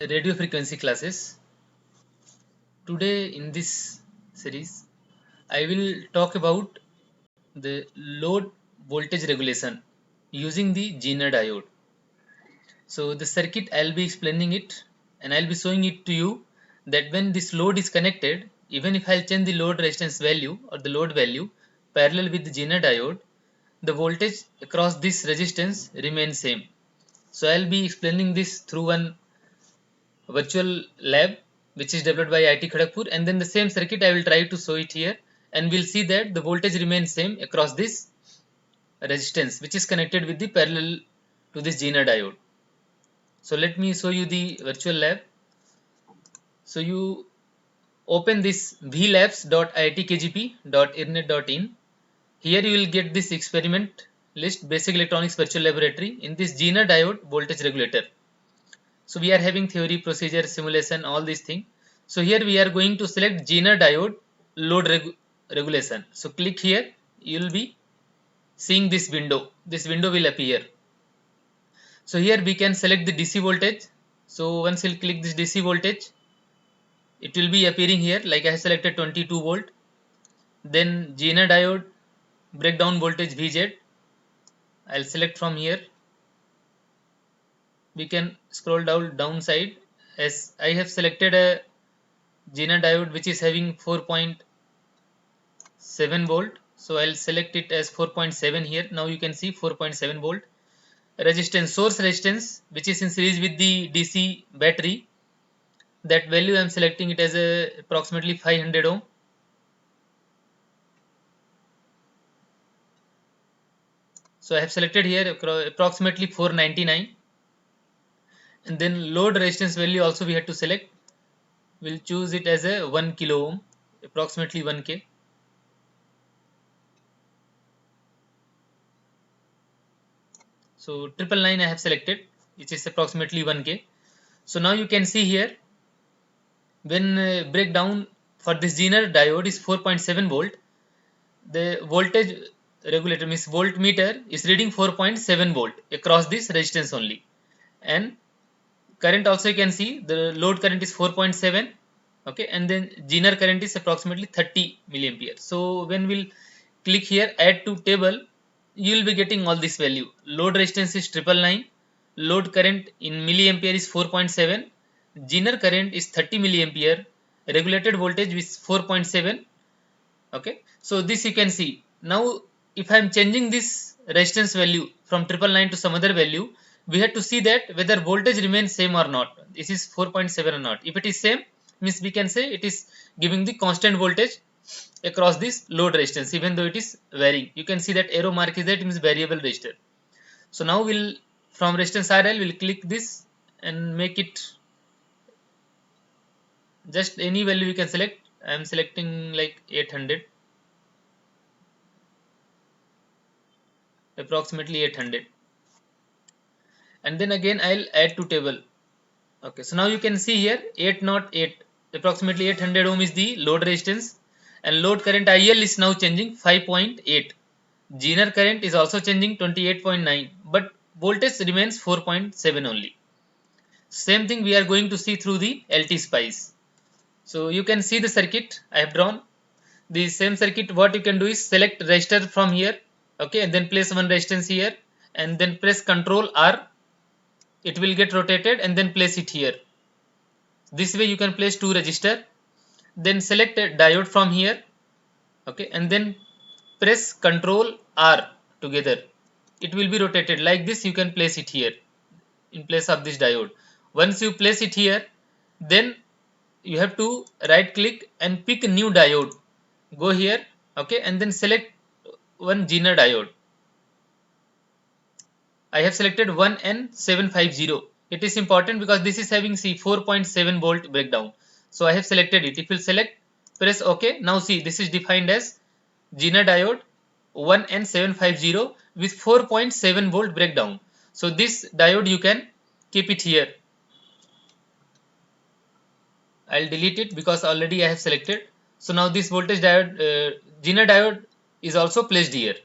radio frequency classes. Today in this series, I will talk about the load voltage regulation using the Zener diode. So the circuit I'll be explaining it and I'll be showing it to you that when this load is connected, even if I'll change the load resistance value or the load value parallel with the Zener diode, the voltage across this resistance remains same. So I'll be explaining this through one virtual lab which is developed by IIT Kharagpur, and then the same circuit I will try to show it here, and we'll see that the voltage remains same across this resistance which is connected with the parallel to this Zener diode. So let me show you the virtual lab. So you open this vlabs.iitkgp.irnet.in. Here you will get this experiment list, basic electronics virtual laboratory, in this Zener diode voltage regulator. So we are having theory, procedure, simulation, all these things. So here we are going to select Zener diode load regulation. So click here, you will be seeing this window. This window will appear. So here we can select the DC voltage. So once you click this DC voltage, it will be appearing here, like I have selected 22 volt. Then Zener diode breakdown voltage VZ. I'll select from here. We can scroll down downside, as I have selected a Zener diode which is having 4.7 volt. So I'll select it as 4.7 here. Now you can see 4.7 volt. Resistance, source resistance, which is in series with the DC battery. That value I'm selecting it as approximately 500 ohm. So I have selected here approximately 499. And then load resistance value also we had to select. We'll choose it as a 1 kilo ohm, approximately 1k. So 999 I have selected, which is approximately 1k. So now you can see here, when breakdown for this Zener diode is 4.7 volt, the voltage regulator, means voltmeter, is reading 4.7 volt across this resistance only. And current also you can see the load current is 4.7, okay, and then Zener current is approximately 30 milliampere. So when we'll click here add to table, you will be getting all this value. Load resistance is 999, load current in milliampere is 4.7, Zener current is 30 milliampere, regulated voltage is 4.7. Okay, so this you can see. Now if I am changing this resistance value from 999 to some other value, we have to see that whether voltage remains same or not. This is 4.7 or not. If it is same, means we can say it is giving the constant voltage across this load resistance, even though it is varying. You can see that arrow mark is that, it means variable resistor. So now we'll, from resistance RL, we'll click this and make it just any value we can select. I am selecting like 800, approximately 800, and then again I'll add to table. Okay, so now you can see here 808, approximately 800 ohm is the load resistance, and load current IL is now changing 5.8. Zener current is also changing 28.9, but voltage remains 4.7 only. Same thing we are going to see through the LT Spice. So you can see the circuit I have drawn. The same circuit, what you can do is select resistor from here, okay, and then place one resistance here, and then press Ctrl R. It will get rotated, and then place it here. This way you can place two resistor. Then select a diode from here, okay, and then press Ctrl R together. It will be rotated like this. You can place it here in place of this diode. Once you place it here, then you have to right click and pick a new diode. Go here, okay, and then select one Zener diode. I have selected 1N750. It is important because this is having, see, 4.7 volt breakdown. So I have selected it. If you select, press OK. Now see, this is defined as Zener diode 1N750 with 4.7 volt breakdown. So this diode you can keep it here. I'll delete it because already I have selected. So now this voltage diode, Zener diode is also placed here.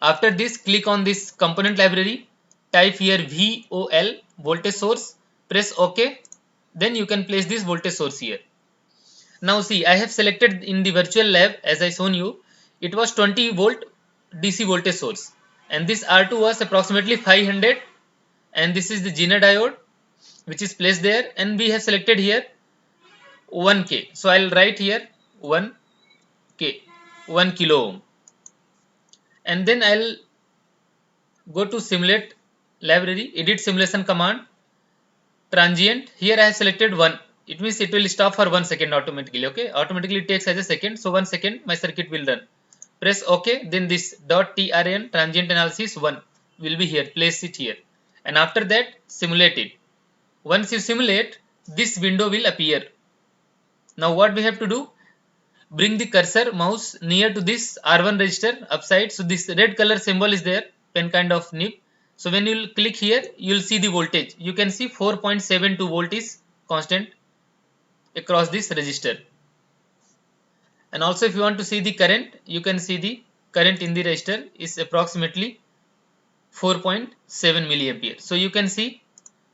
After this, click on this component library, type here VOL, voltage source, press OK, then you can place this voltage source here. Now see, I have selected in the virtual lab, as I shown you, it was 20 volt DC voltage source, and this R2 was approximately 500, and this is the Zener diode which is placed there, and we have selected here 1K. So I'll write here 1K, 1 kilo ohm, and then I'll go to simulate library, edit simulation command, transient. Here I have selected 1. It means it will stop for 1 second automatically. Okay, automatically it takes as a second, so 1 second my circuit will run. Press OK, then this .trn transient analysis 1 will be here, place it here, and after that simulate it. Once you simulate, this window will appear. Now what we have to do, bring the cursor mouse near to this R1 register upside. So this red color symbol is there, pen kind of nib. So when you will click here, you will see the voltage. You can see 4.72 volt is constant across this register. And also if you want to see the current, you can see the current in the register is approximately 4.7 milliampere. So you can see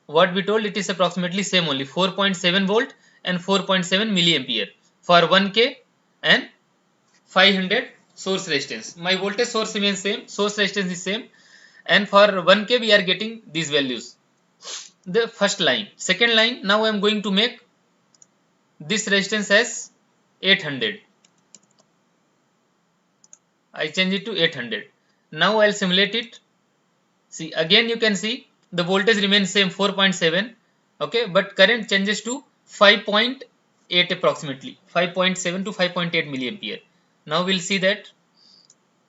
what we told, it is approximately same only, 4.7 volt and 4.7 milliampere for 1K and 500 source resistance. My voltage source remains same, source resistance is same, and for 1K we are getting these values. The first line. Second line, now I am going to make this resistance as 800. I change it to 800. Now I'll simulate it. See, again you can see the voltage remains same, 4.7. Okay, but current changes to 5.8 approximately, 5.7 to 5.8 milliampere. Now we'll see that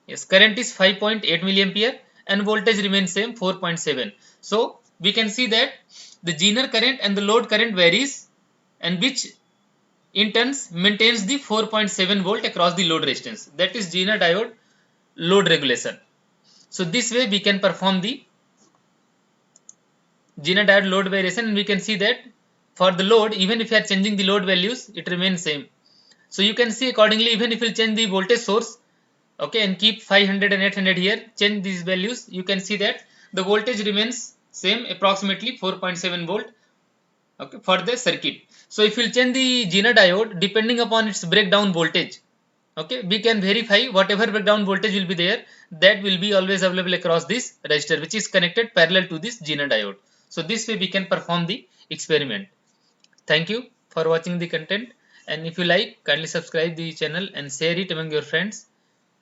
yes, current is 5.8 milliampere and voltage remains same, 4.7. So we can see that the Zener current and the load current varies, and which in turns maintains the 4.7 volt across the load resistance. That is Zener diode load regulation. So this way we can perform the Zener diode load variation, and we can see that for the load, even if you are changing the load values, it remains same. So you can see accordingly, even if you change the voltage source, okay, and keep 500 and 800 here, change these values, you can see that the voltage remains same, approximately 4.7 volt, okay, for the circuit. So if you change the Zener diode depending upon its breakdown voltage, okay, we can verify whatever breakdown voltage will be there, that will be always available across this resistor which is connected parallel to this Zener diode. So this way we can perform the experiment. Thank you for watching the content, and if you like, kindly subscribe the channel and share it among your friends.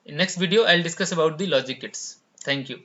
In next video I'll discuss about the logic kits. Thank you.